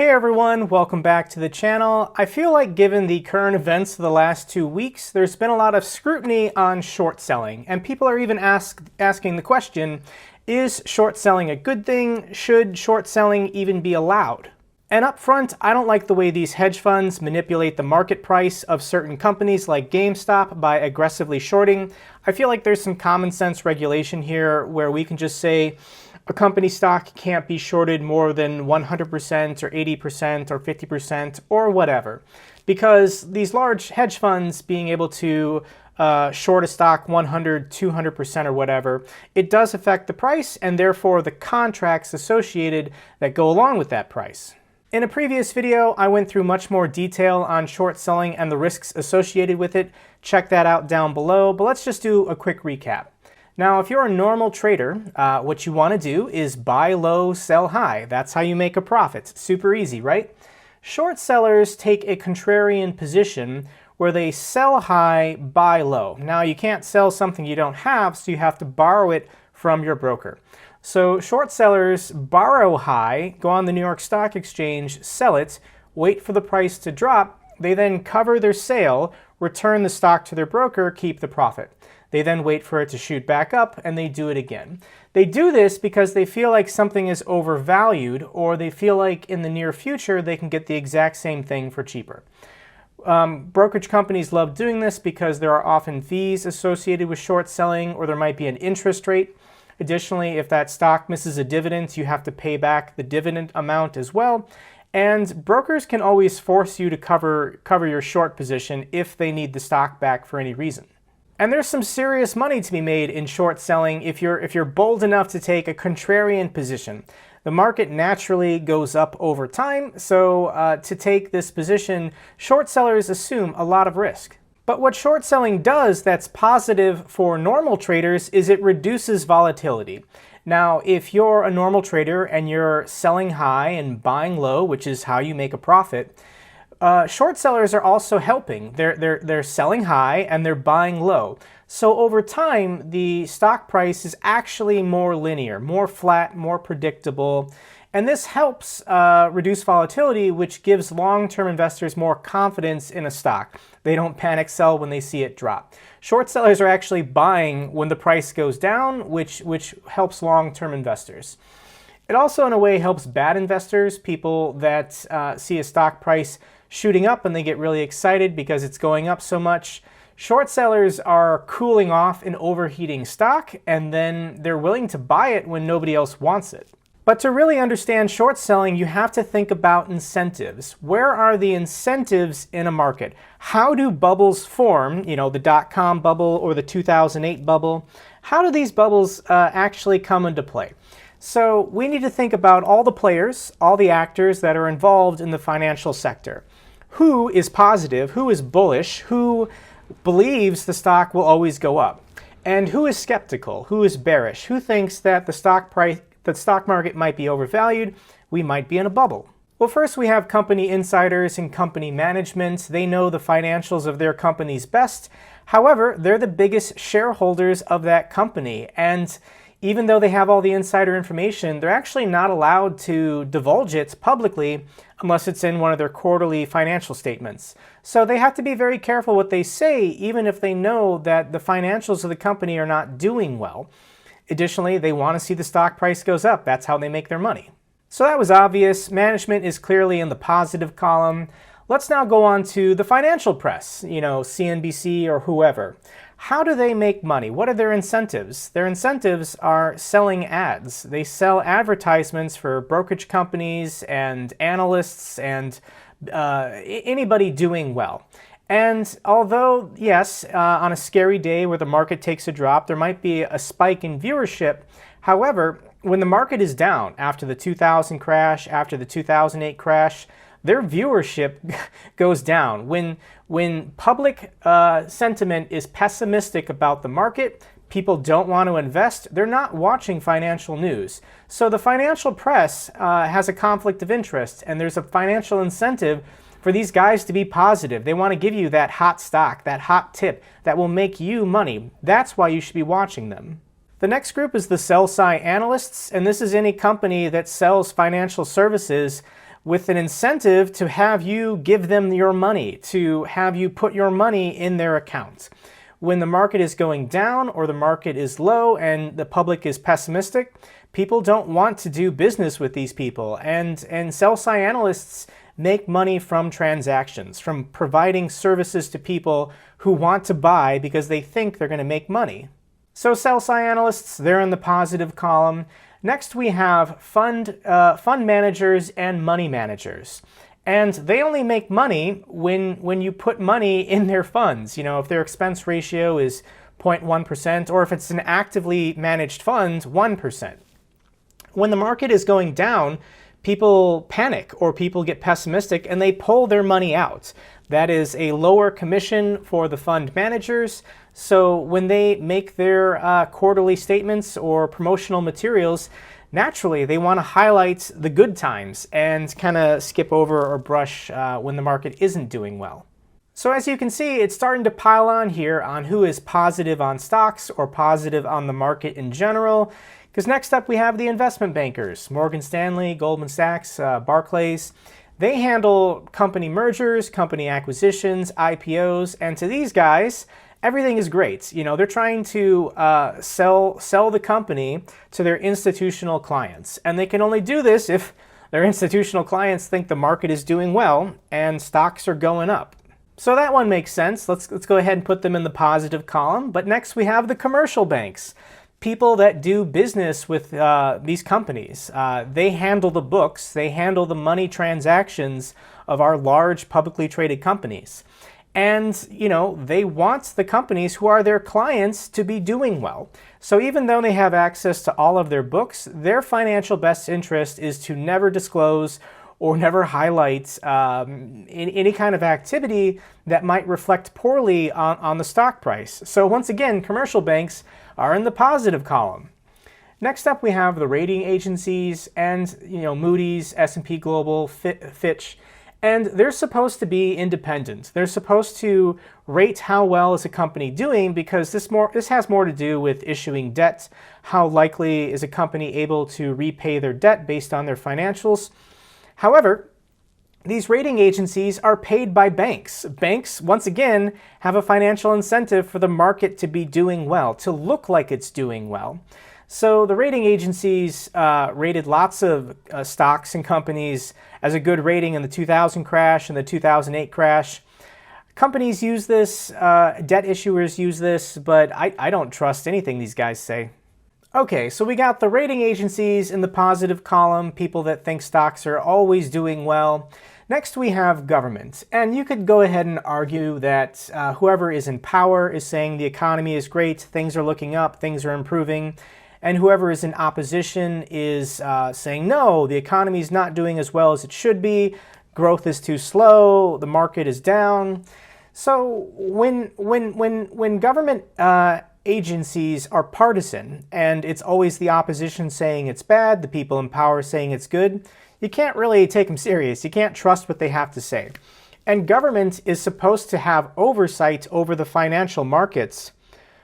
Hey everyone, welcome back to the channel. I feel like given the current events of the last 2 weeks, there's been a lot of scrutiny on short selling, and people are even asking the question, is short selling a good thing? Should short selling even be allowed? And up front, I don't like the way these hedge funds manipulate the market price of certain companies like GameStop by aggressively shorting. I feel like there's some common sense regulation here where we can just say, a company stock can't be shorted more than 100% or 80% or 50% or whatever. Because these large hedge funds being able to short a stock 100, 200% or whatever, it does affect the price and therefore the contracts associated that go along with that price. In a previous video, I went through much more detail on short selling and the risks associated with it. Check that out down below, but let's just do a quick recap. Now, if you're a normal trader, what you want to do is buy low, sell high. That's how you make a profit. Super easy, right? Short sellers take a contrarian position where they sell high, buy low. Now, you can't sell something you don't have, so you have to borrow it from your broker. So short sellers borrow high, go on the New York Stock Exchange, sell it, wait for the price to drop. They then cover their sale, return the stock to their broker, keep the profit. They then wait for it to shoot back up, and they do it again. They do this because they feel like something is overvalued, or they feel like in the near future they can get the exact same thing for cheaper. Brokerage companies love doing this because there are often fees associated with short selling, or there might be an interest rate. Additionally, if that stock misses a dividend, you have to pay back the dividend amount as well. And brokers can always force you to cover your short position if they need the stock back for any reason. And there's some serious money to be made in short selling if you're bold enough to take a contrarian position. The market naturally goes up over time, so to take this position, short sellers assume a lot of risk. But what short selling does that's positive for normal traders is it reduces volatility. Now, if you're a normal trader and you're selling high and buying low, which is how you make a profit, short sellers are also helping. They're selling high and they're buying low. So over time, the stock price is actually more linear, more flat, more predictable. And this helps reduce volatility, which gives long-term investors more confidence in a stock. They don't panic sell when they see it drop. Short sellers are actually buying when the price goes down, which helps long-term investors. It also, in a way, helps bad investors, people that see a stock price shooting up and they get really excited because it's going up so much. Short sellers are cooling off an overheating stock, and then they're willing to buy it when nobody else wants it. But to really understand short selling, you have to think about incentives. Where are the incentives in a market? How do bubbles form? You know, the dot-com bubble or the 2008 bubble. How do these bubbles actually come into play? So we need to think about all the players, all the actors that are involved in the financial sector. Who is positive? Who is bullish? Who believes the stock will always go up? And who is skeptical? Who is bearish? Who thinks that the stock market might be overvalued? We might be in a bubble. Well, first we have company insiders and company management. They know the financials of their companies best. However, they're the biggest shareholders of that company. And even though they have all the insider information, they're actually not allowed to divulge it publicly unless it's in one of their quarterly financial statements. So they have to be very careful what they say, even if they know that the financials of the company are not doing well. Additionally, they want to see the stock price goes up. That's how they make their money. So that was obvious. Management is clearly in the positive column. Let's now go on to the financial press, you know, CNBC or whoever. How do they make money? What are their incentives? Their incentives are selling ads. They sell advertisements for brokerage companies and analysts and anybody doing well. And although, yes, on a scary day where the market takes a drop, there might be a spike in viewership. However, when the market is down after the 2000 crash, after the 2008 crash, their viewership goes down. When public sentiment is pessimistic about the market, people don't want to invest, they're not watching financial news. So the financial press has a conflict of interest, and there's a financial incentive for these guys to be positive. They want to give you that hot stock, that hot tip that will make you money. That's why you should be watching them. The next group is the sell-side analysts, and this is any company that sells financial services with an incentive to have you give them your money, to have you put your money in their account. When the market is going down or the market is low and the public is pessimistic, people don't want to do business with these people. And sell-side analysts make money from transactions, from providing services to people who want to buy because they think they're going to make money. So sell-side analysts, they're in the positive column. Next we have fund managers and money managers. And they only make money when you put money in their funds. You know, if their expense ratio is 0.1%, or if it's an actively managed fund, 1%. When the market is going down, people panic or people get pessimistic and they pull their money out. That is a lower commission for the fund managers. So when they make their quarterly statements or promotional materials, naturally they want to highlight the good times and kind of skip over or brush when the market isn't doing well. So as you can see, it's starting to pile on here on who is positive on stocks or positive on the market in general. Because next up we have the investment bankers, Morgan Stanley, Goldman Sachs, Barclays. They handle company mergers, company acquisitions, IPOs, and to these guys, everything is great. You know, they're trying to sell the company to their institutional clients. And they can only do this if their institutional clients think the market is doing well and stocks are going up. So that one makes sense. Let's go ahead and put them in the positive column. But next we have the commercial banks. People that do business with these companies. They handle the books, they handle the money transactions of our large publicly traded companies. And, you know, they want the companies who are their clients to be doing well. So even though they have access to all of their books, their financial best interest is to never disclose or never highlight any kind of activity that might reflect poorly on the stock price. So once again, commercial banks are in the positive column. Next up we have the rating agencies and, you know, Moody's, S&P Global, Fitch, and they're supposed to be independent. They're supposed to rate how well is a company doing because this has more to do with issuing debt. How likely is a company able to repay their debt based on their financials? However, these rating agencies are paid by banks. Banks, once again, have a financial incentive for the market to be doing well, to look like it's doing well. So the rating agencies rated lots of stocks and companies as a good rating in the 2000 crash and the 2008 crash. Companies use this, debt issuers use this, but I don't trust anything these guys say. Okay, so we got the rating agencies in the positive column, people that think stocks are always doing well. Next we have government, and you could go ahead and argue that whoever is in power is saying the economy is great, things are looking up, things are improving, and whoever is in opposition is saying no, the economy is not doing as well as it should be, growth is too slow, the market is down. So when government agencies are partisan and it's always the opposition saying it's bad, the people in power saying it's good, you can't really take them serious. You can't trust what they have to say. And government is supposed to have oversight over the financial markets.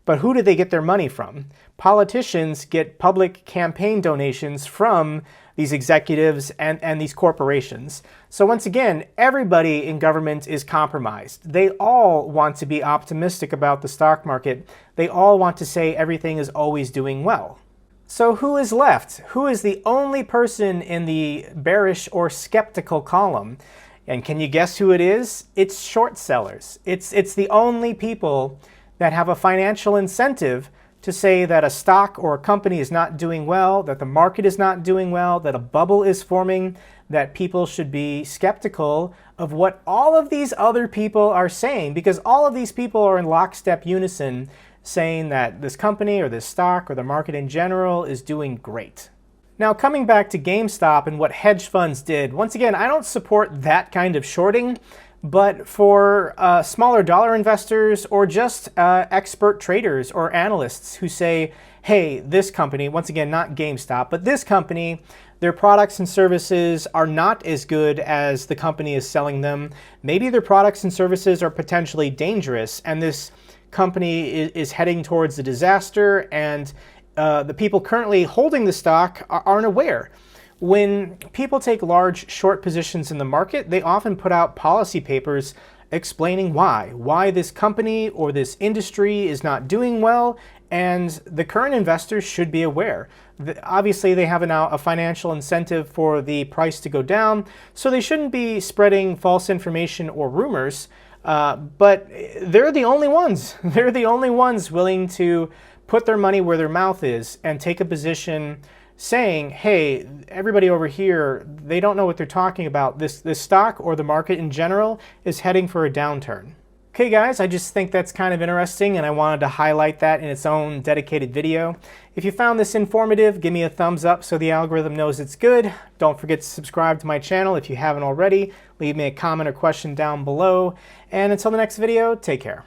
But who do they get their money from? Politicians get public campaign donations from these executives and these corporations. So once again, everybody in government is compromised. They all want to be optimistic about the stock market. They all want to say everything is always doing well. So who is left? Who is the only person in the bearish or skeptical column? And can you guess who it is? It's short sellers. It's the only people that have a financial incentive to say that a stock or a company is not doing well, that the market is not doing well, that a bubble is forming, that people should be skeptical of what all of these other people are saying, because all of these people are in lockstep unison saying that this company or this stock or the market in general is doing great. Now, coming back to GameStop and what hedge funds did, once again, I don't support that kind of shorting. But for smaller dollar investors or just expert traders or analysts who say, hey, this company, once again, not GameStop, but this company, their products and services are not as good as the company is selling them. Maybe their products and services are potentially dangerous and this company is heading towards a disaster and the people currently holding the stock aren't aware. When people take large short positions in the market, they often put out policy papers explaining why this company or this industry is not doing well, and the current investors should be aware. Obviously, they have now a financial incentive for the price to go down, so they shouldn't be spreading false information or rumors, but they're the only ones. They're the only ones willing to put their money where their mouth is and take a position saying, hey, everybody over here, they don't know what they're talking about. This stock or the market in general is heading for a downturn. Okay guys, I just think that's kind of interesting and I wanted to highlight that in its own dedicated video. If you found this informative, give me a thumbs up so the algorithm knows it's good. Don't forget to subscribe to my channel if you haven't already. Leave me a comment or question down below. And until the next video, take care.